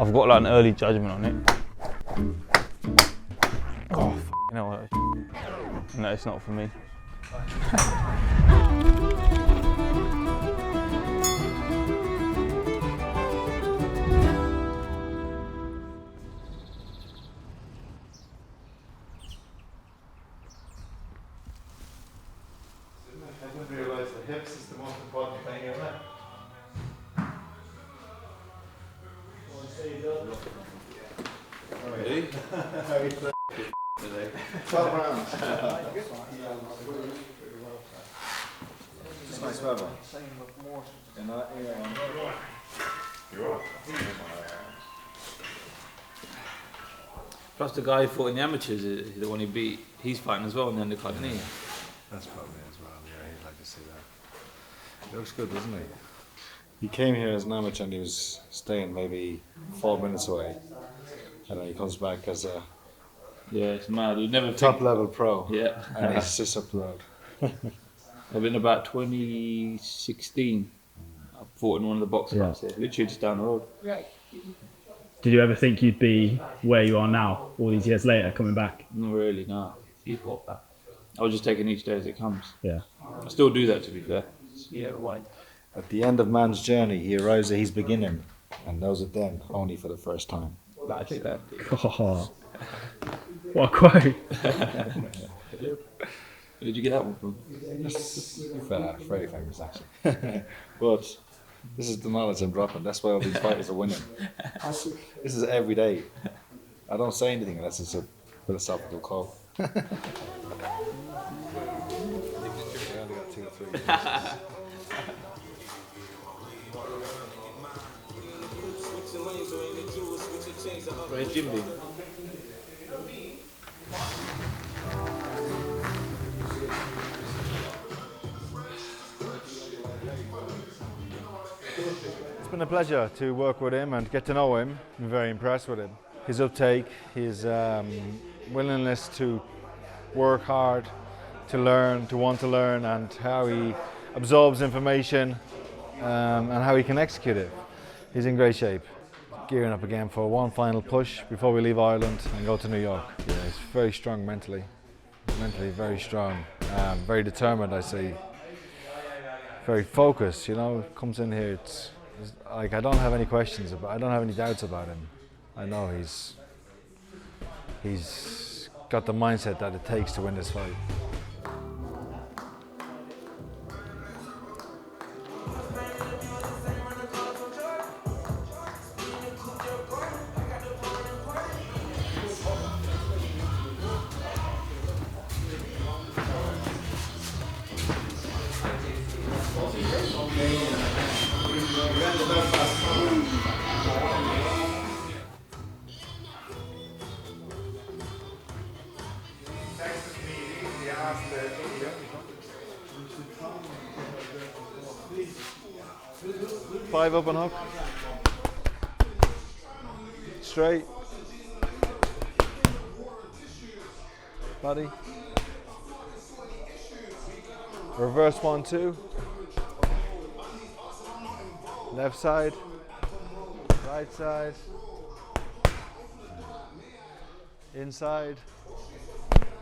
I've got like an early judgment on it. Oh, you know what? No, it's not for me. I didn't realise the hips is the most important thing, isn't it? Ready? 12 rounds. Just nice weather. In that area. Plus the guy who fought in the amateurs, the one he beat, he's fighting as well in the undercard, isn't he? That's probably as well, yeah, he'd like to see that. He looks good, doesn't he? He came here as an amateur and he was staying maybe 4 minutes away. And then he comes back as a Yeah, it's mad. We've never top level pro. Yeah. And he's just up the road. I've been about 2016. I fought in one of the box fights here, literally just down the road. Did you ever think you'd be where you are now, all these years later, coming back? Not really, no. You got that. I was just taking each day as it comes. Yeah. I still do that, to be fair. Yeah, right. At the end of man's journey, he arrives at his beginning and knows it then, only for the first time. I think that. Oh, what a quote. Where did you get that one from? Very famous, actually. But this is the knowledge I'm dropping. That's why all these fighters are winning. This is every day. I don't say anything unless it's a philosophical call. I only got 2 or 3. Where's Jim been? It's been a pleasure to work with him and get to know him. I'm very impressed with him. His uptake, his willingness to work hard, to learn, to want to learn, and how he absorbs information and how he can execute it. He's in great shape. Gearing up again for one final push before we leave Ireland and go to New York. Yeah, he's very strong mentally very strong, very determined, I say. Very focused, you know. Comes in here, it's like I don't have any questions I don't have any doubts about him. I know he's got the mindset that it takes to win this fight. Five up and hook. Straight. Body. Reverse 1-2. Left side. Right side. Inside.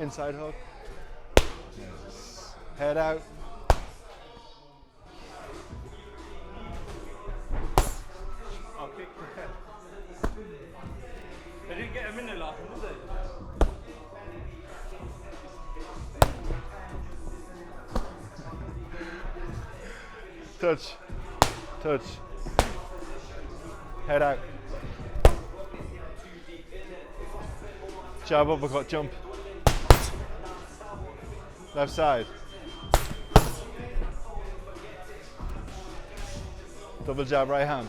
Inside hook. Yes. Head out. They didn't get a minute last one, did they? Touch. Touch. Head out. Jab, uppercut, jump. Left side. Double jab, right hand.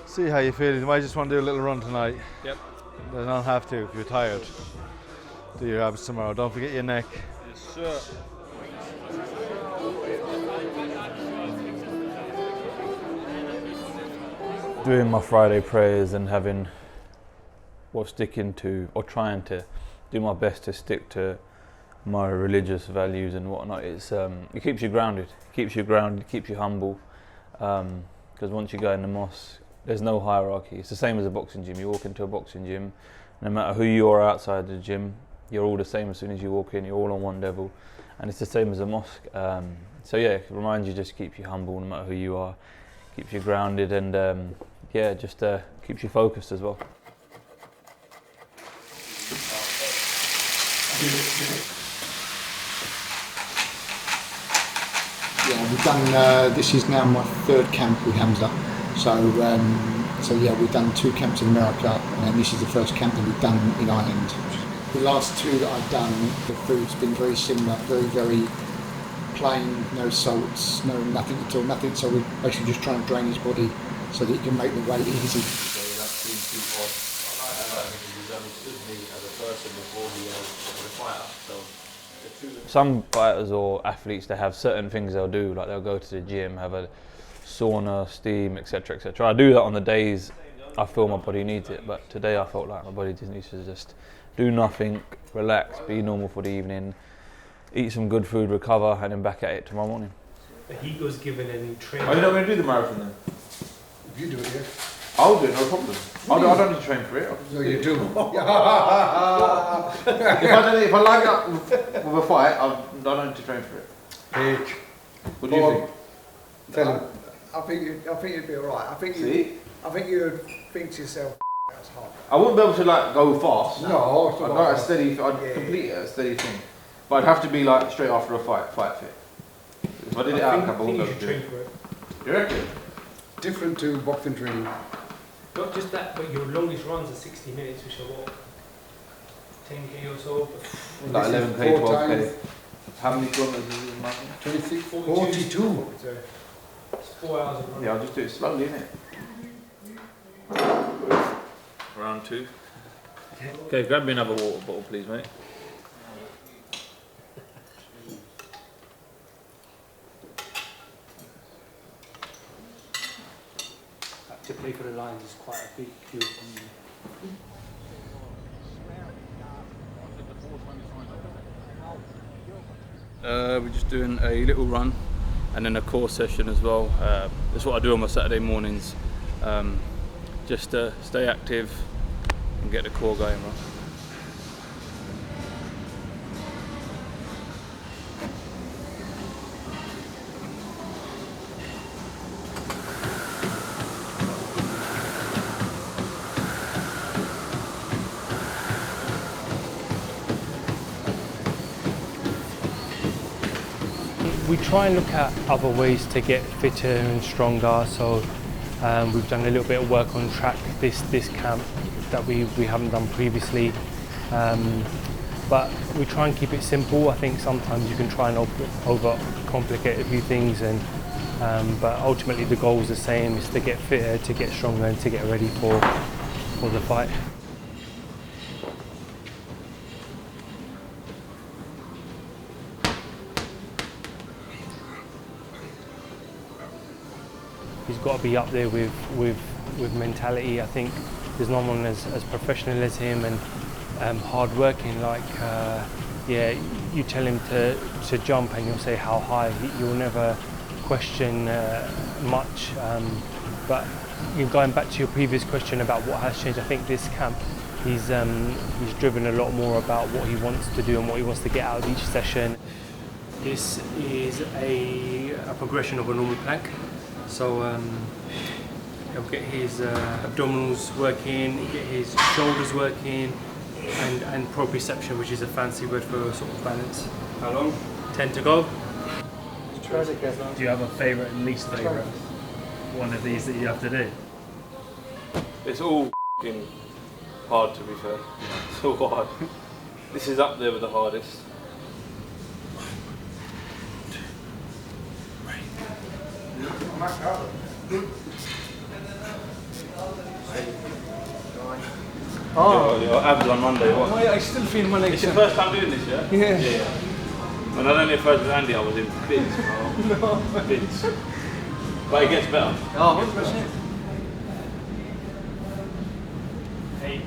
See how you feel. You might just want to do a little run tonight. Yep. You don't have to if you're tired. Do your abs tomorrow. Don't forget your neck. Yes, sir. Doing my Friday prayers and having, well, sticking to, or trying to do my best to stick to my religious values and whatnot. It keeps you grounded, keeps you humble. Because once you go in the mosque, there's no hierarchy. It's the same as a boxing gym. You walk into a boxing gym, no matter who you are outside the gym, you're all the same as soon as you walk in. You're all on one level, and it's the same as a mosque. So yeah, it reminds you, just keeps you humble no matter who you are, keeps you grounded, and yeah, just keeps you focused as well. Yeah, we've done. This is now my third camp with Hamzah. So yeah, we've done 2 camps in America, and this is the first camp that we've done in Ireland. The last 2 that I've done, the food's been very similar, very plain, no salts, no nothing at all, nothing. So we're basically just trying to drain his body so that he can make the weight easy. Some fighters or athletes, they have certain things they'll do, like they'll go to the gym, have a sauna, steam, etc, etc. I do that on the days I feel my body needs it, but today I felt like my body just needs to just do nothing, relax, be normal for the evening, eat some good food, recover, and then back at it tomorrow morning. But he was given any training. Are you not going to do the marathon then? If you do it, yeah. I'll do it, no problem. I don't need to train for it. So you do. If I line up with a fight, I don't need to train for it. What do you think? Tell him. I think you'd be alright. I think you'd think to yourself, that's hard. I wouldn't be able to like go fast. No, it's I'd not like like a steady. I'd complete it, a steady thing. But I'd have to be like straight after a fight fit. If I did it out, I wouldn't be able to do it. You reckon? different to boxing training. Not just that, but your longest runs are 60 minutes, which are what? 10k or so? Like 11k, 12k. How many kilometers is it in marathon? 26, 42. 42. So it's 4 hours of running. Yeah, I'll just do it slowly, innit? Round 2. Okay, grab me another water bottle, please, mate. To play for the Lions is quite a big deal. We're just doing a little run and then a core session as well. That's what I do on my Saturday mornings, just to stay active and get the core going, right? We try and look at other ways to get fitter and stronger, so we've done a little bit of work on track this camp that we haven't done previously, but we try and keep it simple. I think sometimes you can try and overcomplicate a few things, and but ultimately the goal is the same: is to get fitter, to get stronger, and to get ready for the fight. He's got to be up there with mentality. I think there's no one as professional as him and hard working. Like, yeah, you tell him to jump and you'll say how high. You'll never question much. But going back to your previous question about what has changed, I think this camp he's driven a lot more about what he wants to do and what he wants to get out of each session. This is a progression of a normal plank. So he'll get his abdominals working, get his shoulders working, and proprioception, which is a fancy word for sort of balance. How long? 10 to go. Do you have a favourite and least favourite one of these that you have to do? It's all f***ing hard, to be fair. It's all hard. This is up there with the hardest. Your abs on Monday, what? I still feel my legs. It's your first time doing this, yeah? Yeah. When I done it first with Andy, I was in bits, bro. No. Bits. But it gets better. Oh, 100%. 8,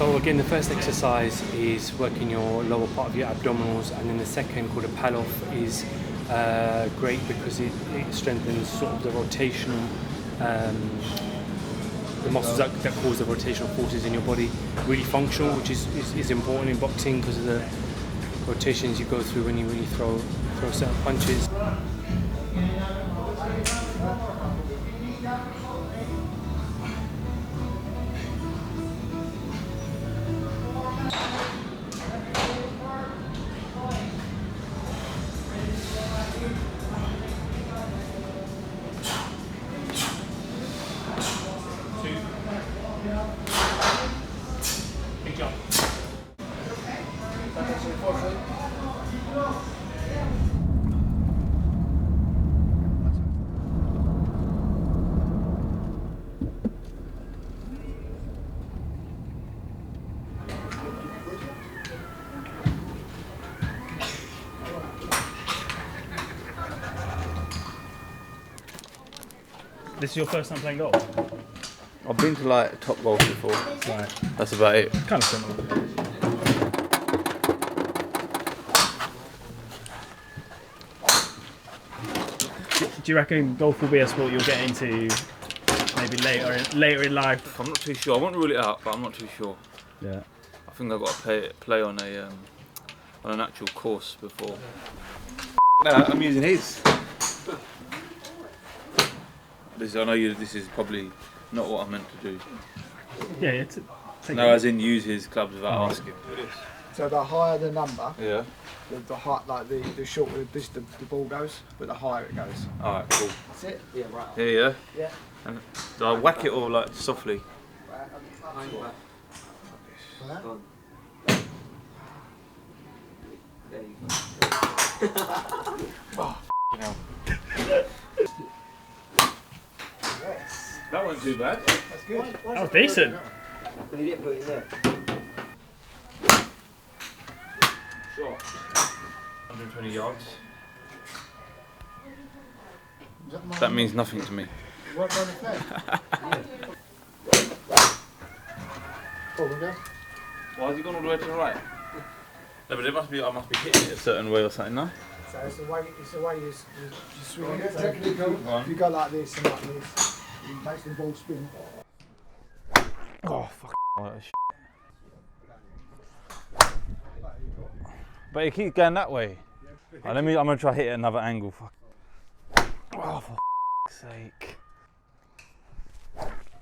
So again, the first exercise is working your lower part of your abdominals, and then the second, called a pal-off, is great because it strengthens sort of the rotational, the muscles that cause the rotational forces in your body. Really functional, which is important in boxing because of the rotations you go through when you really throw certain punches. This is your first time playing golf? I've been to like top golf before. Right. That's about it. Kind of similar. Do you reckon golf will be a sport you'll get into maybe later in life? I'm not too sure. I won't rule it out, but I'm not too sure. Yeah. I think I've got to play on an actual course before. No, I'm using his. I know this is probably not what I'm meant to do. Yeah. No, as in use his clubs without asking. So the higher the number, Yeah. the height, like the shorter the distance the ball goes, but the higher it goes. Alright, cool. That's it? Yeah, right. Yeah. Yeah. And do I whack it or like softly? That wasn't too bad. That's good. That was decent. But you didn't put it there. Sure. 120 yards. That means nothing to me. What kind of play? Oh, we go. Why has he gone all the way to the right? No, but I must be hitting it a certain way or something, no? So it's the way you swing it. Technically, go. If you go like this and like this, it makes the ball spin. Oh, fuck. Oh, that shit. But it keeps going that way. Right, I'm going to try hit it at another angle. Fuck. Oh, for f***'s sake.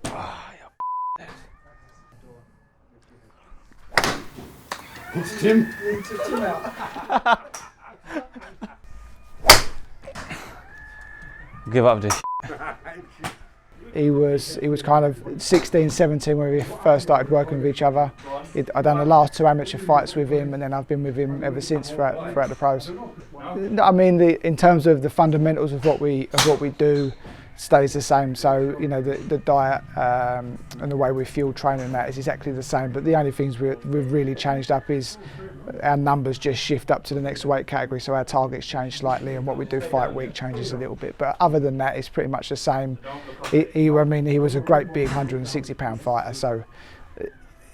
Ah, you're dead. It's Tim. Tim out. Give up this. He was kind of 16, 17 when we first started working with each other. I'd done the last 2 amateur fights with him, and then I've been with him ever since throughout the pros. I mean, in terms of the fundamentals of what we do, stays the same. So you know, the diet and the way we fuel training and that is exactly the same. But the only things we've really changed up is our numbers just shift up to the next weight category. So our targets change slightly, and what we do fight week changes a little bit. But other than that, it's pretty much the same. He was a great big 160-pound fighter. So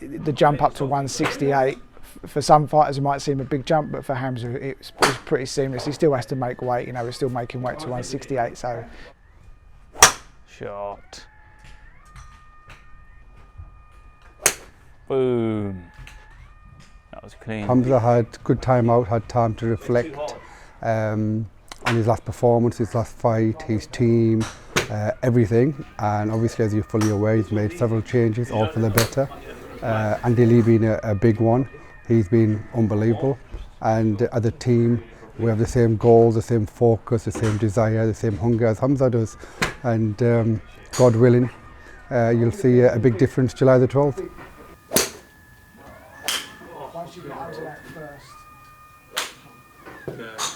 the jump up to 168. For some fighters, it might seem a big jump, but for Hamzah, it's pretty seamless. He still has to make weight. You know, we're still making weight to 168. So. Shot. Boom. That was clean. Hamzah had good time out, had time to reflect on his last performance, his last fight, his team, everything. And obviously, as you're fully aware, he's made several changes, all for the better. Andy Lee being a big one. He's been unbelievable. And as a team, we have the same goals, the same focus, the same desire, the same hunger as Hamzah does. And God willing, you'll see a big difference July the 12th. Once you get out of that first.